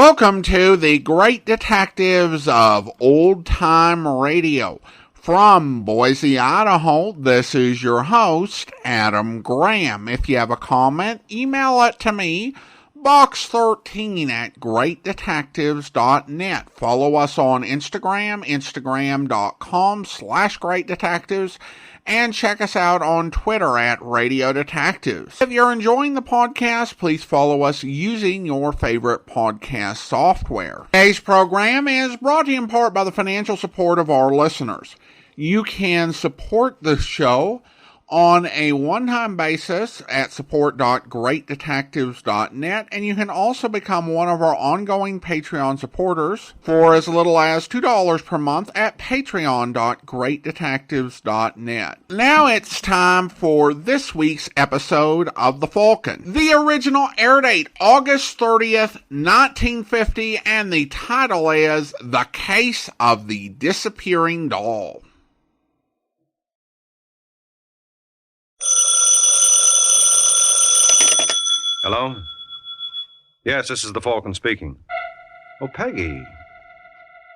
Welcome to the Great Detectives of Old Time Radio. From Boise, Idaho, this is your host, Adam Graham. If you have a comment, email it to me, box13@greatdetectives.net. Follow us on Instagram, instagram.com/greatdetectives, and check us out on Twitter at Radio Detectives. If you're enjoying the podcast, please follow us using your favorite podcast software. Today's program is brought to you in part by the financial support of our listeners. You can support the show on a one-time basis at support.greatdetectives.net, and you can also become one of our ongoing Patreon supporters for as little as $2 per month at patreon.greatdetectives.net. Now it's time for this week's episode of The Falcon. The original air date, August 30th, 1950, and the title is The Case of the Disappearing Doll. Hello? Yes, this is the Falcon speaking. Oh, Peggy.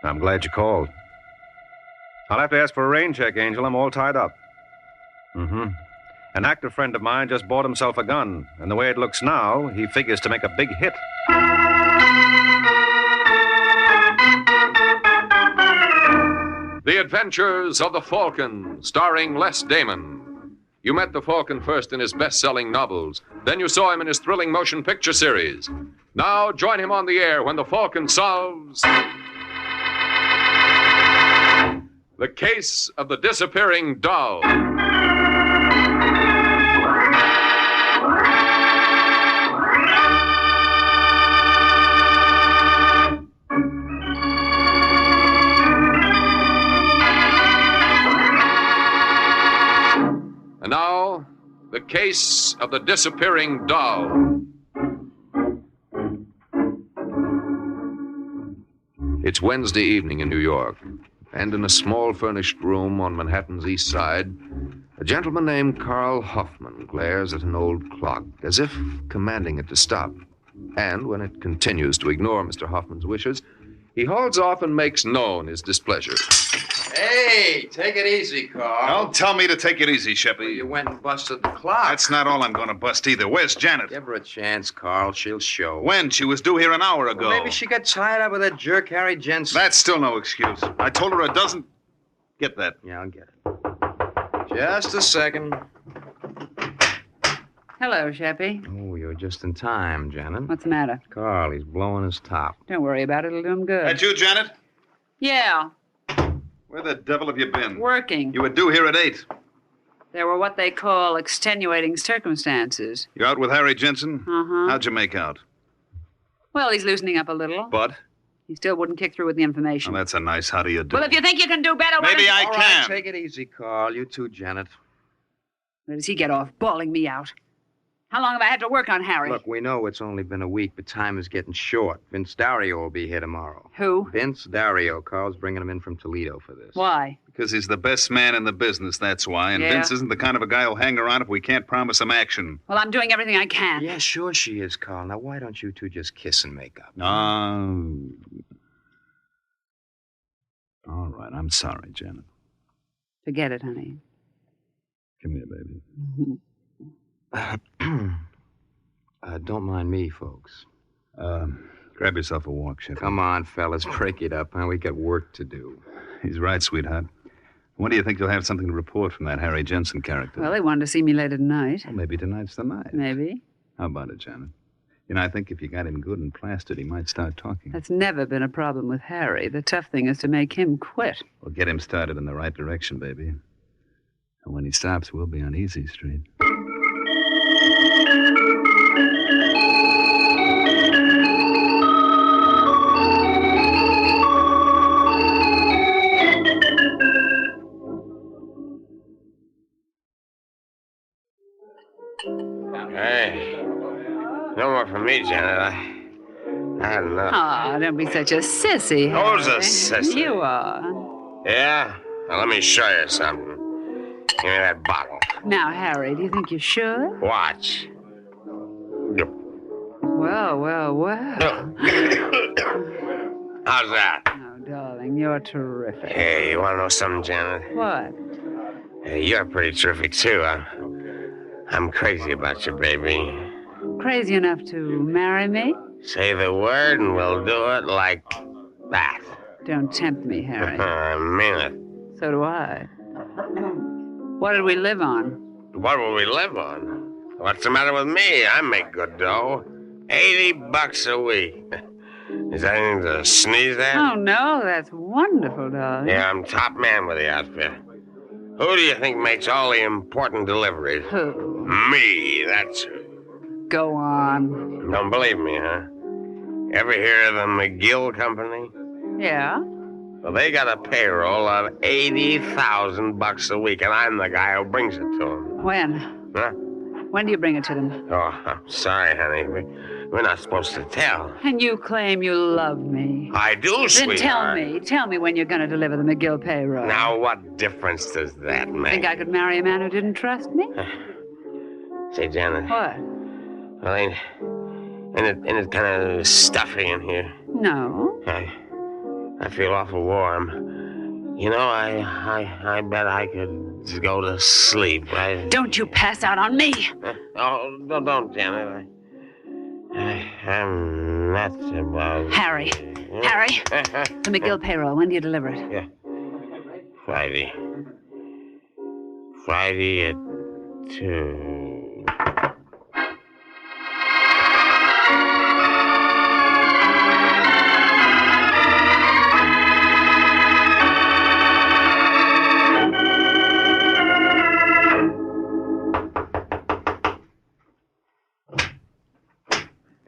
I'm glad you called. I'll have to ask for a rain check, Angel. I'm all tied up. An actor friend of mine just bought himself a gun, and the way it looks now, he figures to make a big hit. The Adventures of the Falcon, starring Les Damon. You met the Falcon first in his best-selling novels. Then you saw him in his thrilling motion picture series. Now join him on the air when the Falcon solves the case of the disappearing doll. And now, the case of the disappearing doll. It's Wednesday evening in New York, and in a small furnished room on Manhattan's East Side, a gentleman named Carl Hoffman glares at an old clock, as if commanding it to stop. And when it continues to ignore Mr. Hoffman's wishes, he hauls off and makes known his displeasure. Hey, take it easy, Carl. Don't tell me to take it easy, Sheppy. You went and busted the clock. That's not all I'm going to bust either. Where's Janet? Give her a chance, Carl. She'll show. When? She was due here an hour ago. Well, maybe she got tied up with that jerk Harry Jensen. That's still no excuse. I told her a dozen... Get that. Yeah, I'll get it. Just a second. Hello, Sheppy. Oh, you're just in time, Janet. What's the matter? Carl, he's blowing his top. Don't worry about it. It'll do him good. That you, Janet? Yeah, Where the devil have you been? working. You were due here at 8. There were what they call extenuating circumstances. You out with Harry Jensen? Uh-huh. How'd you make out? Well, he's loosening up a little. But? He still wouldn't kick through with the information. Well, that's a nice how do you do. Well, if you think you can do better, why Maybe don't you... I All can. right, take it easy, Carl. You too, Janet. Where does he get off bawling me out? How long have I had to work on Harry? Look, we know it's only been a week, but time is getting short. Vince Dario will be here tomorrow. Who? Vince Dario. Carl's bringing him in from Toledo for this. Why? Because he's the best man in the business, that's why. And Yeah. Vince isn't the kind of a guy who'll hang around if we can't promise him action. Well, I'm doing everything I can. Yeah, sure she is, Carl. Now, why don't you two just kiss and make up? All right, I'm sorry, Janet. Forget it, honey. Come here, baby. Don't mind me, folks. Grab yourself a walk, Sheppy. Come on, fellas, break it up, huh? We got work to do. He's right, sweetheart. When do you think you'll have something to report from that Harry Jensen character? Well, they wanted to see me later tonight. Well, maybe tonight's the night. Maybe. How about it, Janet? You know, I think if you got him good and plastered, he might start talking. That's never been a problem with Harry. The tough thing is to make him quit. We'll get him started in the right direction, baby. And when he stops, we'll be on Easy Street. Hey, no more for me, Janet. I had enough. Oh, don't be such a sissy, Harry. Who's a sissy? You are. Yeah? Well, let me show you something. Give me that bottle. Now, Harry, do you think you should? Watch. What Well, well, well. How's that? Oh, darling, you're terrific. Hey, you want to know something, Janet? What? Hey, you're pretty terrific, too. I'm crazy about you, baby. Crazy enough to marry me? Say the word and we'll do it like that. Don't tempt me, Harry. I mean it. So do I. What did we live on? What will we live on? What's the matter with me? I make good dough. $80 a week. Is that anything to sneeze at? Oh, no, that's wonderful, darling. Yeah, I'm top man with the outfit. Who do you think makes all the important deliveries? Who? Me, that's who. Go on. Don't believe me, huh? Ever hear of the McGill Company? Yeah? Well, they got a payroll of $80,000 a week, and I'm the guy who brings it to them. When? Huh? When do you bring it to them? Oh, I'm sorry, honey. We're not supposed to tell. And you claim you love me. I do, sweetheart. Then tell me when you're going to deliver the McGill payroll. Now, what difference does that make? Think I could marry a man who didn't trust me? Say, Janet. What? Well, ain't it kind of stuffy in here? No. I feel awful warm. You know, I bet I could go to sleep, right? Don't you pass out on me. Oh, don't, Janet. I'm nuts about... Harry. Harry. The McGill payroll. When do you deliver it? Yeah. Friday at 2.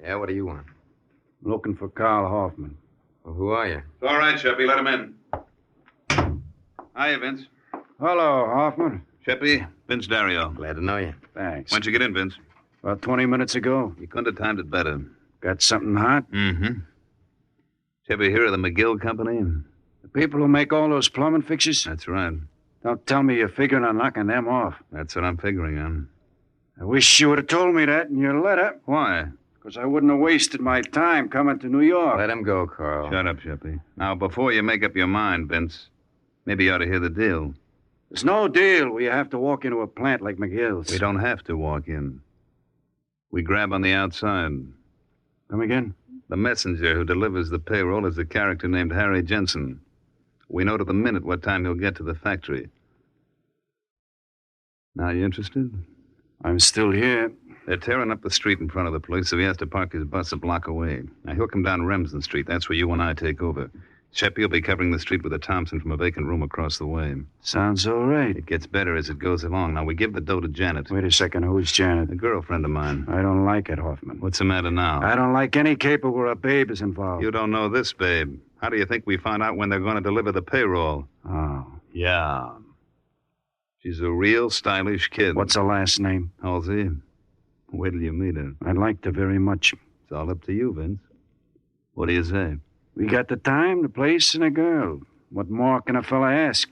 Yeah, what do you want? I'm looking for Carl Hoffman. Well, who are you? All right, Sheppy, let him in. Hiya, Vince. Hello, Hoffman. Sheppy, Vince Dario. Glad to know you. Thanks. When'd you get in, Vince? About 20 minutes ago. You couldn't have timed it better. Got something hot? Mm-hmm. Sheppy, hear of the McGill Company? The people who make all those plumbing fixtures? That's right. Don't tell me you're figuring on knocking them off. That's what I'm figuring on. I wish you would have told me that in your letter. Why? Because I wouldn't have wasted my time coming to New York. Let him go, Carl. Shut up, Sheppy. Now, before you make up your mind, Vince, maybe you ought to hear the deal. There's no deal where you have to walk into a plant like McGill's. We don't have to walk in. We grab on the outside. Come again? The messenger who delivers the payroll is a character named Harry Jensen. We know to the minute what time he'll get to the factory. Now, you interested? I'm still here. They're tearing up the street in front of the place, so he has to park his bus a block away. Now, he'll come down Remsen Street. That's where you and I take over. Sheppy will be covering the street with a Thompson from a vacant room across the way. Sounds all right. It gets better as it goes along. Now, we give the dough to Janet. Wait a second. Who's Janet? A girlfriend of mine. I don't like it, Hoffman. What's the matter now? I don't like any caper where a babe is involved. You don't know this, babe. How do you think we find out when they're going to deliver the payroll? Oh. Yeah. She's a real stylish kid. What's her last name? Halsey. Wait till you meet her. I'd like to very much. It's all up to you, Vince. What do you say? We got the time, the place, and a girl. What more can a fella ask?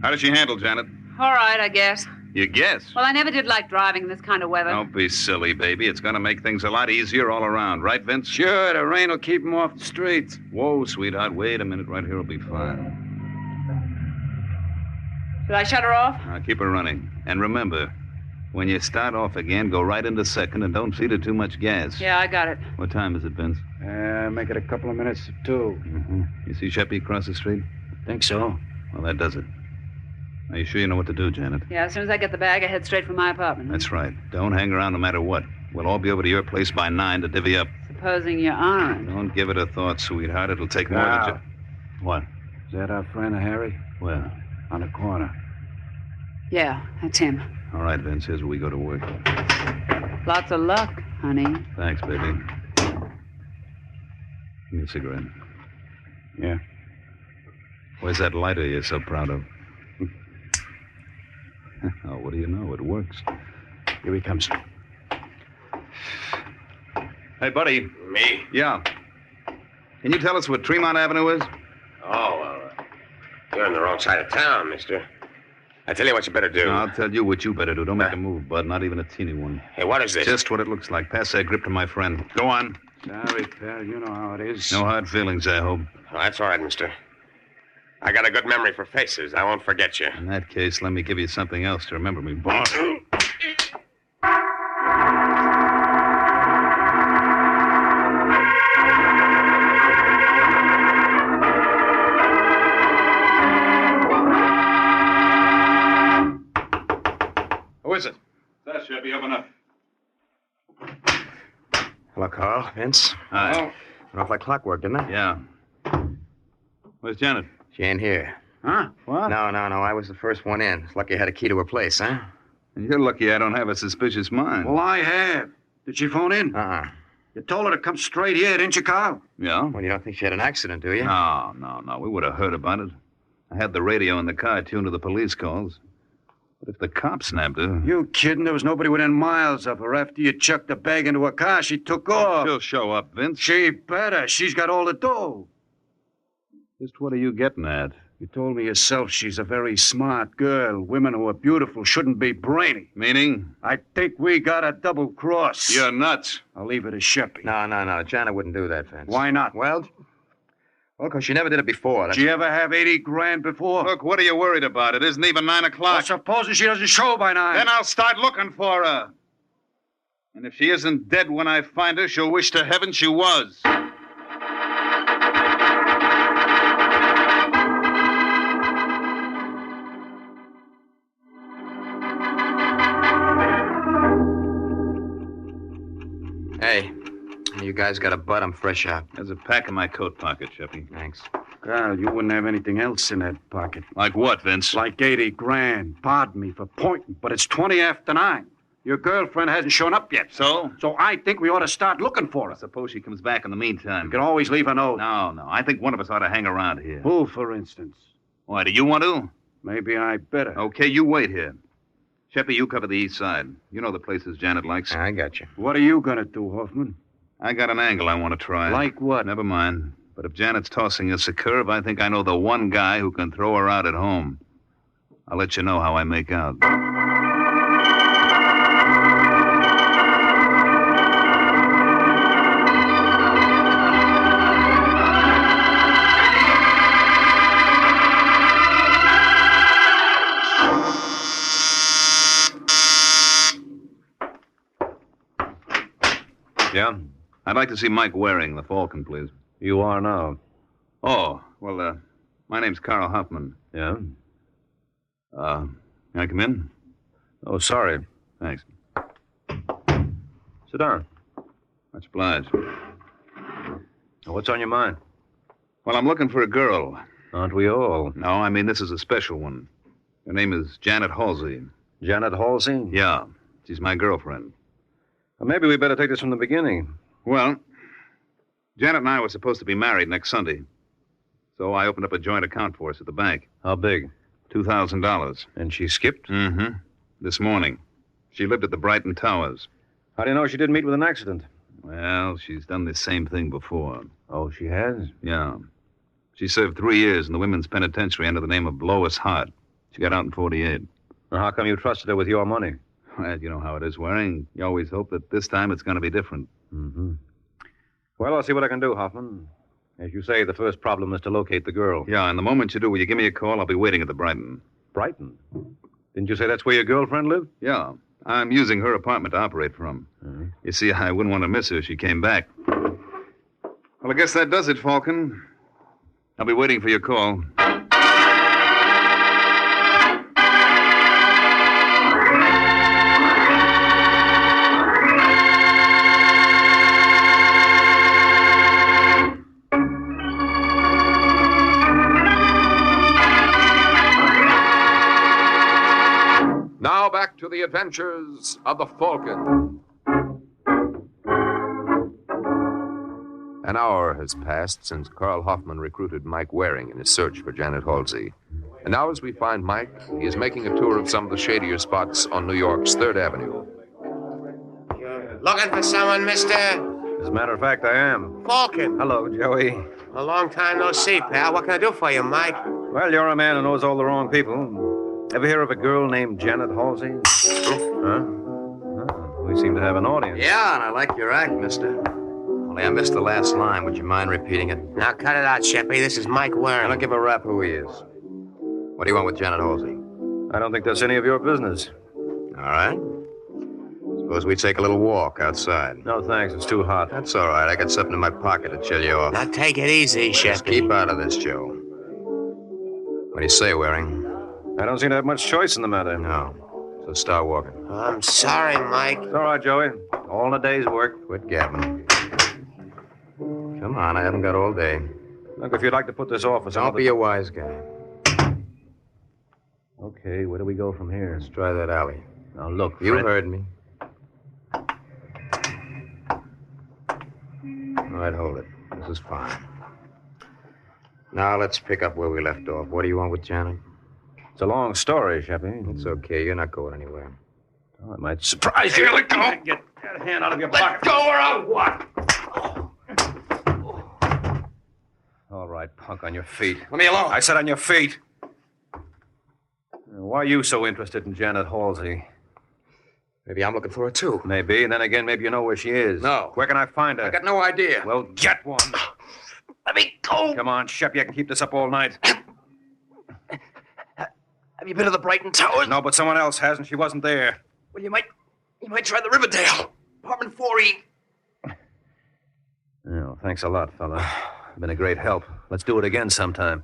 How does she handle, Janet? All right, I guess. You guess. Well, I never did like driving in this kind of weather. Don't be silly, baby. It's going to make things a lot easier all around, right, Vince? Sure, the rain will keep him off the streets. Whoa, sweetheart. Wait a minute. Right here will be fine. Should I shut her off? Now, keep her running. And remember, when you start off again, go right into second and don't feed her too much gas. Yeah, I got it. What time is it, Vince? Make it a couple of minutes to 2. Mm-hmm. You see Sheppy across the street? Think so. Well, that does it. Are you sure you know what to do, Janet? Yeah, as soon as I get the bag, I head straight for my apartment. That's right. Don't hang around no matter what. We'll all be over to your place by 9 to divvy up. Supposing you aren't. Don't give it a thought, sweetheart. It'll take more than just... What? Is that our friend Harry? Well, On the corner. Yeah, that's him. all right, Vince. Here's where we go to work. Lots of luck, honey. Thanks, baby. Give me a cigarette. Yeah. Where's that lighter you're so proud of? Oh, what do you know? It works. Here he comes. Hey, buddy. Me? Yeah. Can you tell us what Tremont Avenue is? Oh, you're in the wrong side of town, mister. I tell you what you better do. No, I'll tell you what you better do. Don't make a move, bud. Not even a teeny one. Hey, what is this? Just what it looks like. Pass that grip to my friend. Go on. Sorry, pal. You know how it is. No hard feelings, I hope. Oh, that's all right, mister. I got a good memory for faces. I won't forget you. In that case, let me give you something else to remember me, boss. Who is it? That should be open up. Hello, Carl. Vince. Hi. Went off like clockwork, didn't it? Yeah. Where's Janet? She ain't here. Huh? What? No. I was the first one in. It's lucky I had a key to her place, huh? And you're lucky I don't have a suspicious mind. Well, I have. Did she phone in? Uh-uh. You told her to come straight here, didn't you, Carl? Yeah? Well, you don't think she had an accident, do you? No. We would have heard about it. I had the radio in the car tuned to the police calls. But if the cops snapped her... You kidding? There was nobody within miles of her. After you chucked the bag into her car, she took off. She'll show up, Vince. She better. She's got all the dough. Just what are you getting at? You told me yourself she's a very smart girl. Women who are beautiful shouldn't be brainy. Meaning? I think we got a double cross. You're nuts. I'll leave it to Sheppy. No. Janet wouldn't do that, Vince. Why not? Well, because she never did it before. Did she ever have 80 grand before? Look, what are you worried about? It isn't even 9 o'clock. Well, supposing she doesn't show by 9. Then I'll start looking for her. And if she isn't dead when I find her, she'll wish to heaven she was. Hey, you guys got a butt? I'm fresh out. There's a pack in my coat pocket, Sheppy. Thanks. Carl, you wouldn't have anything else in that pocket. Like what, Vince? Like 80 grand. Pardon me for pointing, but it's 20 after 9. Your girlfriend hasn't shown up yet. So? So I think we ought to start looking for her. Suppose she comes back in the meantime. You can always leave a note. No. I think one of us ought to hang around here. Who, for instance? Why, do you want to? Maybe I better. Okay, you wait here. Sheppy, you cover the east side. You know the places Janet likes. I got you. What are you going to do, Hoffman? I got an angle I want to try. Like what? Never mind. But if Janet's tossing us a curve, I think I know the one guy who can throw her out at home. I'll let you know how I make out. Yeah? I'd like to see Mike Waring, the Falcon, please. You are now. Oh, well, my name's Carl Hoffman. Yeah? Can I come in? Oh, sorry. Thanks. Sit down. Much obliged. What's on your mind? Well, I'm looking for a girl. Aren't we all? No, I mean, this is a special one. Her name is Janet Halsey. Janet Halsey? Yeah, she's my girlfriend. Well, maybe we better take this from the beginning. Well, Janet and I were supposed to be married next Sunday. So I opened up a joint account for us at the bank. How big? $2,000. And she skipped? Mm-hmm. This morning. She lived at the Brighton Towers. How do you know she didn't meet with an accident? Well, she's done this same thing before. Oh, she has? Yeah. She served 3 years in the women's penitentiary under the name of Lois Hart. She got out in 48. Well, how come you trusted her with your money? Well, you know how it is, Waring. You always hope that this time it's going to be different. Mm-hmm. Well, I'll see what I can do, Hoffman. As you say, the first problem is to locate the girl. Yeah, and the moment you do, will you give me a call? I'll be waiting at the Brighton. Brighton? Didn't you say that's where your girlfriend lived? Yeah. I'm using her apartment to operate from. Mm-hmm. You see, I wouldn't want to miss her if she came back. Well, I guess that does it, Falcon. I'll be waiting for your call. Now back to the adventures of the Falcon. An hour has passed since Carl Hoffman recruited Mike Waring in his search for Janet Halsey. And now as we find Mike, he is making a tour of some of the shadier spots on New York's 3rd Avenue. You're looking for someone, mister? As a matter of fact, I am. Falcon. Hello, Joey. A long time no see, pal. What can I do for you, Mike? Well, you're a man who knows all the wrong people. Ever hear of a girl named Janet Halsey? Huh? Oh, we seem to have an audience. Yeah, and I like your act, mister. Only I missed the last line. Would you mind repeating it? Now cut it out, Sheppy. This is Mike I Waring. don't give a rap who he is. What do you want with Janet Halsey? I don't think that's any of your business. All right. Suppose we take a little walk outside. No, thanks. It's too hot. That's all right. I got something in my pocket to chill you off. Now take it easy, Just Sheppy. keep out of this, Joe. What do you say, Waring? I don't seem to have much choice in the matter. No. So start walking. I'm sorry, Mike. It's all right, Joey. All in a day's work. Quit gabbing. Come on, I haven't got all day. Look, if you'd like to put this off for some Don't be a wise guy. Okay, where do we go from here? Let's try that alley. Now, look, You Fred. heard me. All right, hold it. This is fine. Now let's pick up where we left off. What do you want with Janet? It's a long story, Sheppy. It's okay. You're not going anywhere. Oh, it might surprise you. Let go. Get that hand out of your pocket. Go or I'll what? All right, punk, on your feet. Let me alone. I said on your feet. Why are you so interested in Janet Halsey? Maybe I'm looking for her, too. Maybe, and then again, maybe you know where she is. No. Where can I find her? I got no idea. Well, get one. Let me go. Come on, Shep, I can keep this up all night. Have you been to the Brighton Towers? No, but someone else has, and she wasn't there. Well, you might try the Riverdale. Apartment 4E. Oh, thanks a lot, fella. You've been a great help. Let's do it again sometime.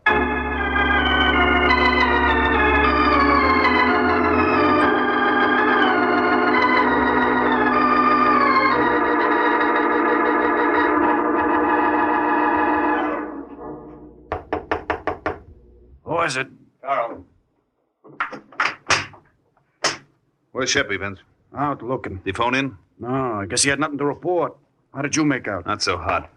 Who is it? Carl. Where's Sheppy, Vince? Out looking. Did he phone in? No, I guess he had nothing to report. How did you make out? Not so hot.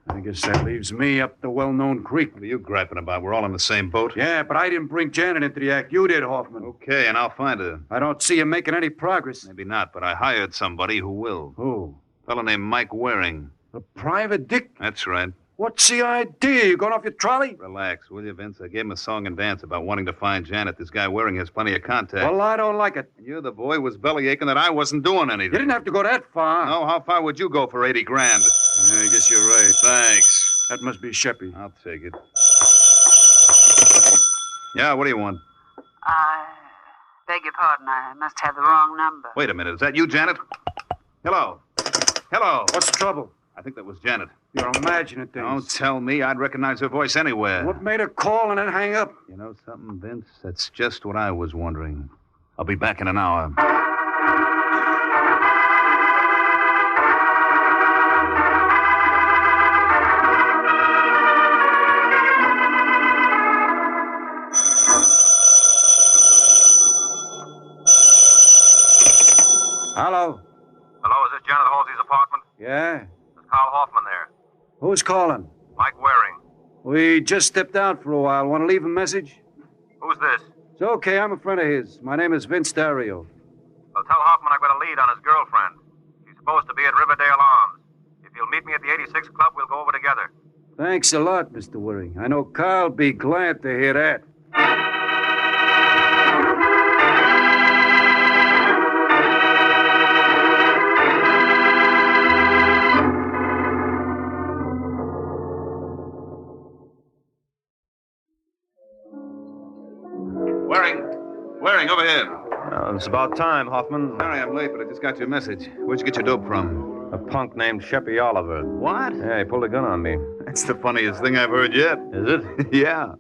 I guess that leaves me up the well-known creek. What are you griping about? We're all in the same boat. Yeah, but I didn't bring Janet into the act. You did, Hoffman. Okay, and I'll find her. I don't see you making any progress. Maybe not, but I hired somebody who will. Who? A fellow named Mike Waring. A private dick? That's right. What's the idea? You going off your trolley? Relax, will you, Vince? I gave him a song and dance about wanting to find Janet. This guy Waring has plenty of contacts. Well, I don't like it. And you, the boy, was belly aching that I wasn't doing anything. You didn't have to go that far. No, how far would you go for 80 grand? Yeah, I guess you're right. Thanks. That must be Sheppy. I'll take it. Yeah, what do you want? I beg your pardon. I must have the wrong number. Wait a minute. Is that you, Janet? Hello. Hello. What's the trouble? I think that was Janet. You're imagining things. Don't tell me. I'd recognize her voice anywhere. What made her call and then hang up? You know something, Vince? That's just what I was wondering. I'll be back in an hour. Hello? Hello, is this Janet Halsey's apartment? Yeah? There's Carl Hoffman there. Who's calling? Mike Waring. We just stepped out for a while. Want to leave a message? Who's this? It's okay. I'm a friend of his. My name is Vince Dario. Well, tell Hoffman I've got a lead on his girlfriend. She's supposed to be at Riverdale Arms. If he'll meet me at the 86 Club, we'll go over together. Thanks a lot, Mr. Waring. I know Carl'll be glad to hear that. Waring, over here. It's about time, Hoffman. Sorry I'm late, but I just got your message. Where'd you get your dope from? A punk named Sheppy Oliver. What? Yeah, he pulled a gun on me. That's the funniest thing I've heard yet. Is it? Yeah.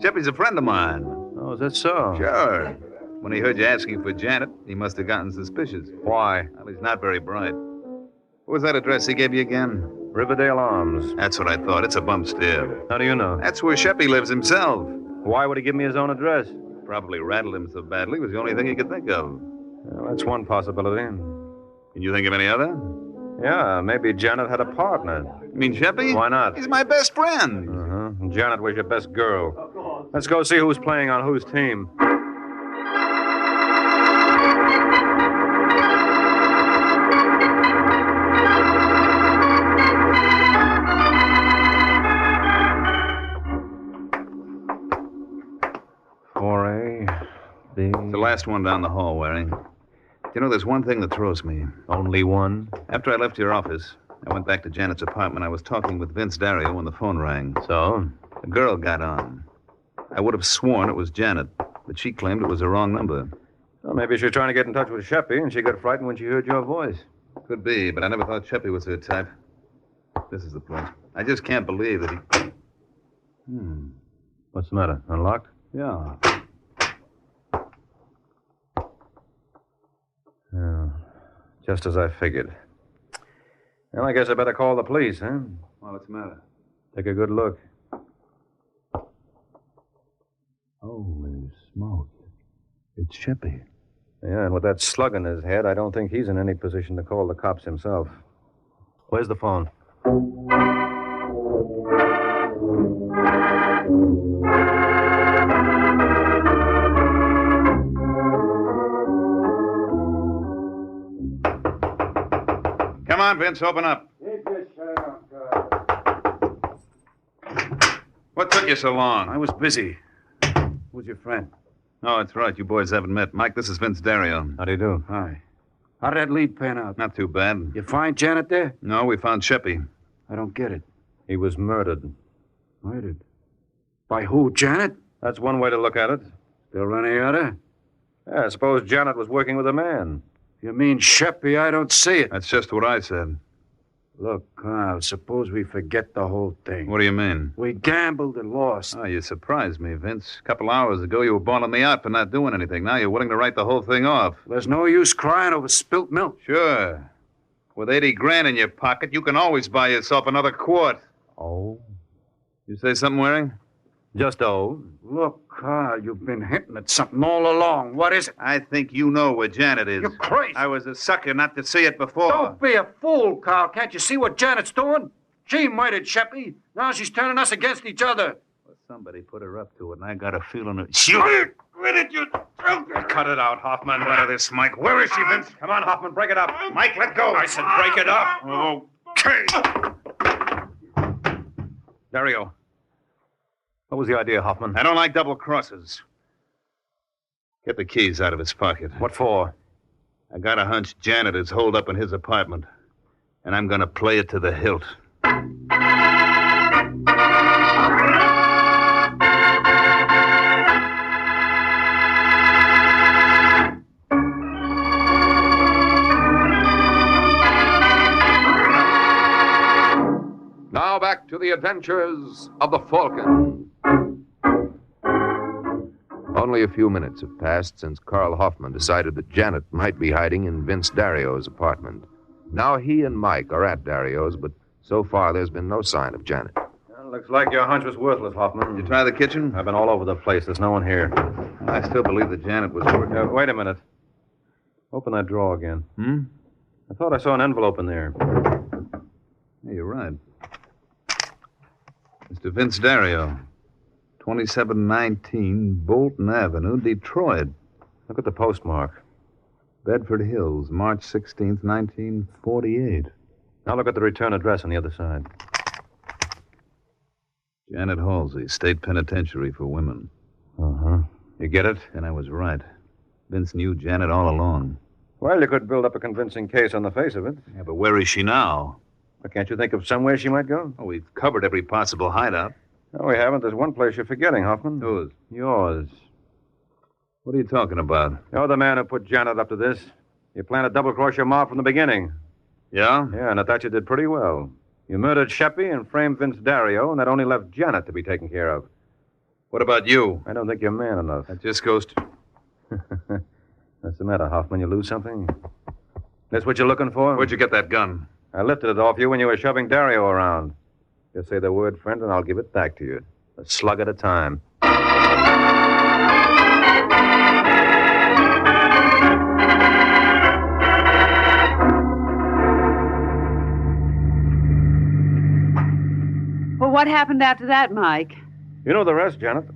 Sheppy's a friend of mine. Oh, is that so? Sure. When he heard you asking for Janet, he must have gotten suspicious. Why? Well, he's not very bright. What was that address he gave you again? Riverdale Arms. That's what I thought. It's a bump stair. How do you know? That's where Sheppy lives himself. Why would he give me his own address? Probably rattled him so badly it was the only thing he could think of. Well, that's one possibility. Can you think of any other? Yeah, maybe Janet had a partner. You mean Sheppy? Why not? He's my best friend. Uh-huh. Janet was your best girl. Let's go see who's playing on whose team. 4A, B. It's the last one down the hall, Waring. You know, there's one thing that throws me. Only one? After I left your office, I went back to Janet's apartment. I was talking with Vince Dario when the phone rang. So? A girl got on. I would have sworn it was Janet, but she claimed it was the wrong number. Well, maybe she was trying to get in touch with Sheppy, and she got frightened when she heard your voice. Could be, but I never thought Sheppy was her type. This is the place. I just can't believe that he... What's the matter? Unlocked? Yeah. Just as I figured. Well, I guess I better call the police, huh? Well, what's the matter? Take a good look. Holy smoke. It's Sheppy. Yeah, and with that slug in his head, I don't think he's in any position to call the cops himself. Where's the phone? Come on, Vince, open up. What took you so long? I was busy. Who's your friend? Oh, that's right. You boys haven't met. Mike, this is Vince Dario. How do you do? Hi. How did that lead pan out? Not too bad. You find Janet there? No, we found Sheppy. I don't get it. He was murdered. Murdered? By who, Janet? That's one way to look at it. Still any other? Yeah, I suppose Janet was working with a man. You mean Sheppy? I don't see it. That's just what I said. Look, Carl, suppose we forget the whole thing. What do you mean? We gambled and lost. Oh, you surprised me, Vince. A couple hours ago, you were bawling me out for not doing anything. Now you're willing to write the whole thing off. There's no use crying over spilt milk. Sure. With 80 grand in your pocket, you can always buy yourself another quart. Oh? You say something, Waring? Just oh. Look, Carl, you've been hinting at something all along. What is it? I think you know where Janet is. You're crazy. I was a sucker not to see it before. Don't be a fool, Carl. Can't you see what Janet's doing? She murdered Sheppy. Now she's turning us against each other. Well, somebody put her up to it, and I got a feeling that... Shoot! Quit it, you drunk! Cut it out, Hoffman. Out of this, Mike. Where is she, Vince? Come on, Hoffman, break it up. Mike, let go. I said break it up. Okay. Dario. What was the idea, Hoffman? I don't like double crosses. Get the keys out of his pocket. What for? I got a hunch Janet is holed up in his apartment, and I'm going to play it to the hilt. Now back to the adventures of the Falcon. Only a few minutes have passed since Carl Hoffman decided that Janet might be hiding in Vince Dario's apartment. Now he and Mike are at Dario's, but so far there's been no sign of Janet. Well, looks like your hunch was worthless, Hoffman. Did you try the kitchen? I've been all over the place. There's no one here. I still believe that Janet was working. Wait a minute. Open that drawer again. I thought I saw an envelope in there. Yeah, you're right. Mr. Vince Dario, 2719 Bolton Avenue, Detroit. Look at the postmark. Bedford Hills, March 16th, 1948. Now look at the return address on the other side. Janet Halsey, State Penitentiary for Women. Uh-huh. You get it? And I was right. Vince knew Janet all along. Well, you could build up a convincing case on the face of it. Yeah, but where is she now? But can't you think of somewhere she might go? Oh, we've covered every possible hideout. No, we haven't. There's one place you're forgetting, Hoffman. Whose? Yours. What are you talking about? You're the man who put Janet up to this. You planned to double-cross your ma from the beginning. Yeah? Yeah, and I thought you did pretty well. You murdered Sheppy and framed Vince Dario, and that only left Janet to be taken care of. What about you? I don't think you're man enough. That just goes to... What's the matter, Hoffman? You lose something? That's what you're looking for? Where'd you get that gun? I lifted it off you when you were shoving Dario around. Just say the word, friend, and I'll give it back to you. A slug at a time. Well, what happened after that, Mike? You know the rest, Janet.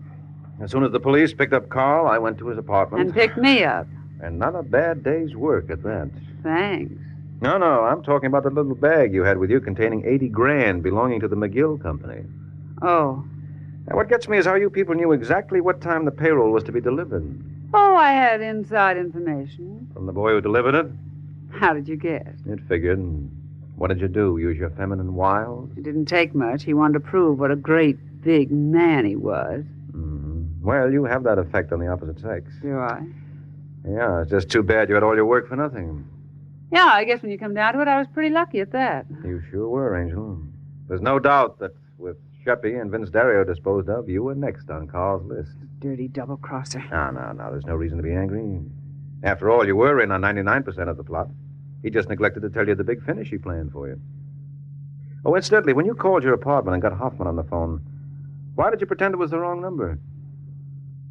As soon as the police picked up Carl, I went to his apartment. And picked me up. And not a bad day's work at that. Thanks. No, I'm talking about the little bag you had with you containing 80 grand belonging to the McGill Company. Oh. Now, what gets me is how you people knew exactly what time the payroll was to be delivered. Oh, I had inside information. From the boy who delivered it? How did you guess? It figured. What did you do? Use your feminine wiles? It didn't take much. He wanted to prove what a great, big man he was. Mm-hmm. Well, you have that effect on the opposite sex. Do I? Yeah, it's just too bad you had all your work for nothing. Yeah, I guess when you come down to it, I was pretty lucky at that. You sure were, Angel. There's no doubt that with Sheppy and Vince Dario disposed of, you were next on Carl's list. Dirty double-crosser. No. There's no reason to be angry. After all, you were in on 99% of the plot. He just neglected to tell you the big finish he planned for you. Oh, incidentally, when you called your apartment and got Hoffman on the phone, why did you pretend it was the wrong number?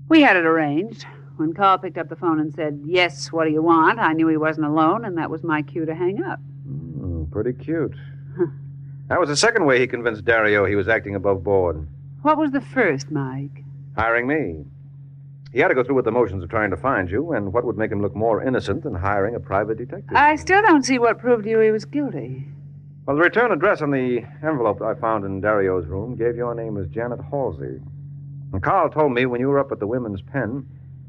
We had it arranged. When Carl picked up the phone and said, "Yes, what do you want?" I knew he wasn't alone, and that was my cue to hang up. Pretty cute. That was the second way he convinced Dario he was acting above board. What was the first, Mike? Hiring me. He had to go through with the motions of trying to find you, and what would make him look more innocent than hiring a private detective? I still don't see what proved to you he was guilty. Well, the return address on the envelope I found in Dario's room gave your name as Janet Halsey. And Carl told me when you were up at the Women's Pen,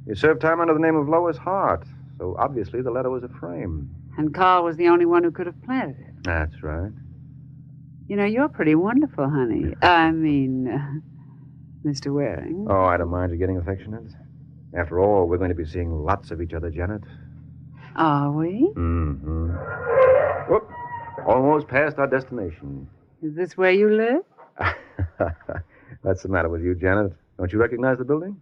you served time under the name of Lois Hart, so obviously the letter was a frame. And Carl was the only one who could have planted it. That's right. You know, you're pretty wonderful, honey. I mean, Mr. Waring. Oh, I don't mind you getting affectionate. After all, we're going to be seeing lots of each other, Janet. Are we? Mm-hmm. Whoop. Almost past our destination. Is this where you live? What's the matter with you, Janet? Don't you recognize the building?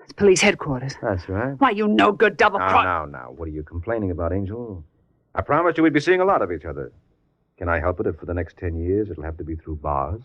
It's police headquarters. That's right. Why, you no good double-cross... Now. What are you complaining about, Angel? I promised you we'd be seeing a lot of each other. Can I help it if for the next 10 years it'll have to be through bars?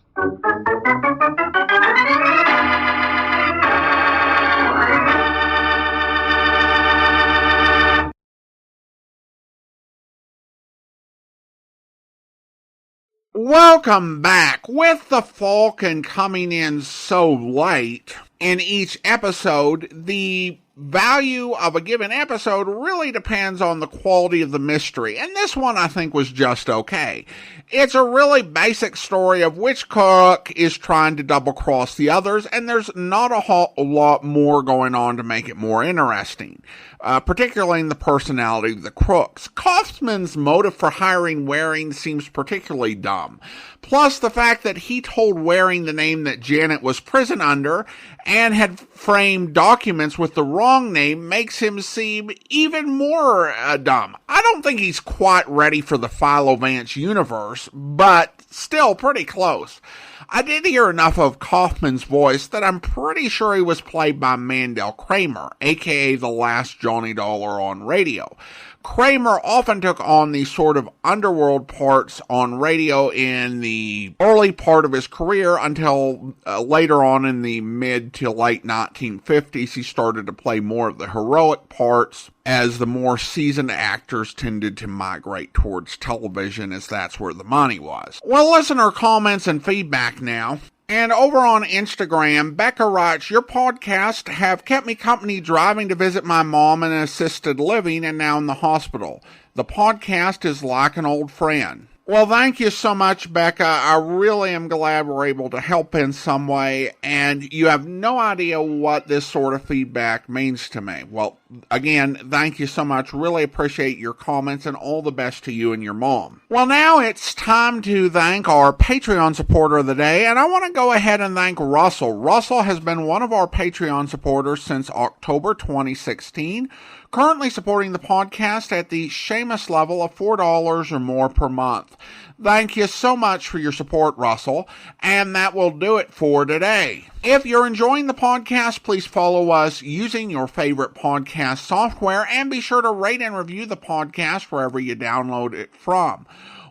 Welcome back. With the Falcon coming in so late in each episode, the value of a given episode really depends on the quality of the mystery, and this one I think was just okay. It's a really basic story of which crook is trying to double-cross the others, and there's not a whole lot more going on to make it more interesting, particularly in the personality of the crooks. Kaufman's motive for hiring Waring seems particularly dumb, plus the fact that he told Waring the name that Janet was prison under and had framed documents with the wrong name makes him seem even more dumb. I don't think he's quite ready for the Philo Vance universe, but still pretty close. I did hear enough of Kaufman's voice that I'm pretty sure he was played by Mandel Kramer, a.k.a. the last Johnny Dollar on radio. Kramer often took on these sort of underworld parts on radio in the early part of his career until later on in the mid to late 1950s he started to play more of the heroic parts as the more seasoned actors tended to migrate towards television as that's where the money was. Well, listener comments and feedback now. And over on Instagram, Becca writes, "Your podcasts have kept me company driving to visit my mom in assisted living and now in the hospital. The podcast is like an old friend." Well, thank you so much, Becca. I really am glad we're able to help in some way, and you have no idea what this sort of feedback means to me. Well, again, thank you so much. Really appreciate your comments, and all the best to you and your mom. Well, now it's time to thank our Patreon supporter of the day, and I want to go ahead and thank Russell. Russell has been one of our Patreon supporters since October 2016, currently supporting the podcast at the Seamus level of $4 or more per month. Thank you so much for your support, Russell, and that will do it for today. If you're enjoying the podcast, please follow us using your favorite podcast software, and be sure to rate and review the podcast wherever you download it from.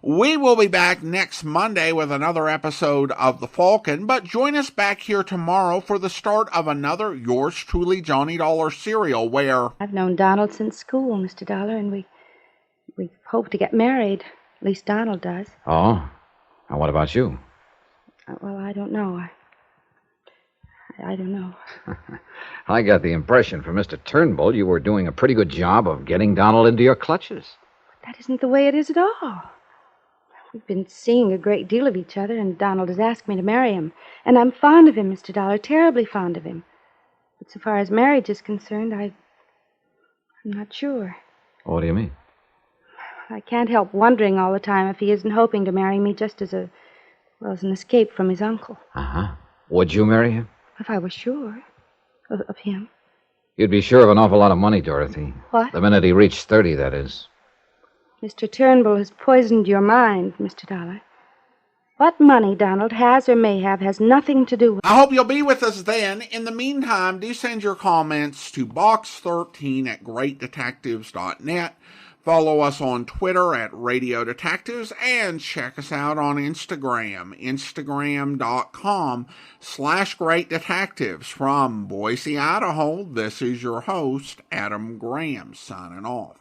We will be back next Monday with another episode of The Falcon, but join us back here tomorrow for the start of another Yours Truly Johnny Dollar serial where... I've known Donald since school, Mr. Dollar, and we hope to get married. At least Donald does. Oh? And what about you? Well, I don't know. I don't know. I got the impression from Mr. Turnbull you were doing a pretty good job of getting Donald into your clutches. That isn't the way it is at all. We've been seeing a great deal of each other, and Donald has asked me to marry him. And I'm fond of him, Mr. Dollar, terribly fond of him. But so far as marriage is concerned, I'm not sure. What do you mean? I can't help wondering all the time if he isn't hoping to marry me just as an escape from his uncle. Uh-huh. Would you marry him? If I were sure of him. You'd be sure of an awful lot of money, Dorothy. What? The minute he reached 30, that is. Mr. Turnbull has poisoned your mind, Mr. Dollar. What money Donald has or may have has nothing to do with... I hope you'll be with us then. In the meantime, do send your comments to box13@greatdetectives.net. Follow us on Twitter at Radio Detectives and check us out on Instagram, instagram.com/Great Detectives. From Boise, Idaho, this is your host, Adam Graham, signing off.